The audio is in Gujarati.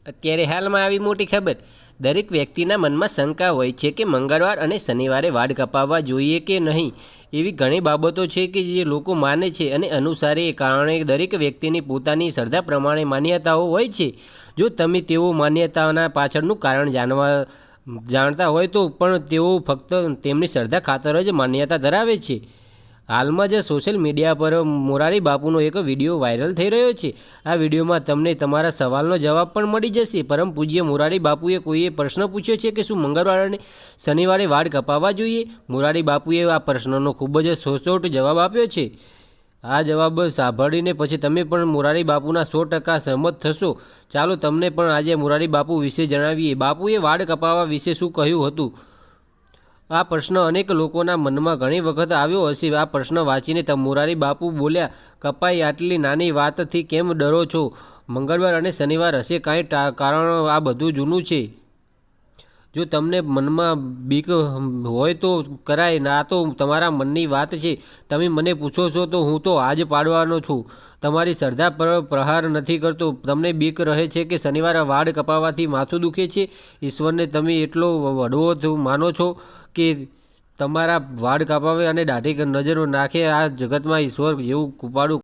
અત્યારે હાલમાં આવી મોટી ખબર, દરેક વ્યક્તિના મનમાં શંકા હોય છે કે મંગળવાર અને શનિવારે વાળ કપાવવા જોઈએ કે નહીં. એવી ઘણી બાબતો છે કે જે લોકો માને છે અને અનુસારે. એ કારણે દરેક વ્યક્તિની પોતાની શ્રદ્ધા પ્રમાણે માન્યતાઓ હોય છે. જો તમે તેઓ માન્યતાઓના પાછળનું કારણ જાણતા હોય તો પણ તેઓ ફક્ત તેમની શ્રદ્ધા ખાતર જ માન્યતા ધરાવે છે. હાલમાં જ સોશિયલ મીડિયા પર મોરારી બાપુનો એક વિડીયો વાયરલ થઈ રહ્યો છે. આ વિડીયોમાં તમને તમારા સવાલનો જવાબ પણ મળી જશે. પરમ પૂજ્ય મોરારી બાપુએ કોઈએ પ્રશ્ન પૂછ્યો છે કે શું મંગળવાર અને શનિવારે વાળ કપાવવા જોઈએ. મોરારી બાપુએ આ પ્રશ્નનો ખૂબ જ સચોટ જવાબ આપ્યો છે. આ જવાબ સાંભળીને પછી તમે પણ મોરારી બાપુના 100% સહમત થશો. ચાલો તમને પણ આજે મોરારી બાપુ વિશે જણાવીએ. બાપુએ વાળ કપાવવા વિશે શું કહ્યું હતું. આ પ્રશ્ન અનેક લોકોના મનમાં ઘણી વખત આવ્યો હશે. આ પ્રશ્ન વાંચીને મોરારી બાપુ બોલ્યા, કપાઈ આટલી નાની વાતથી કેમ ડરો છો? મંગળવાર અને શનિવાર હશે કાંઈ કારણ? આ બધું જૂનું છે. જો તમને મનમાં બીક હોય તો કરાય ના, તો તમારા મનની વાત છે. તમે મને પૂછો છો તો હું તો આજ પાડવાનો છું. તમારી શ્રદ્ધા પર પ્રહાર નથી કરતો. તમને બીક રહે છે કે શનિવારે વાળ કપાવવાથી માથું દુખે છે. ઈશ્વરને તમે એટલો વડવો માનો છો કે તમારા વાળ કપાવે અને દાઢી નજરો નાખે. આ જગતમાં ઈશ્વર જેવું કૃપાળુ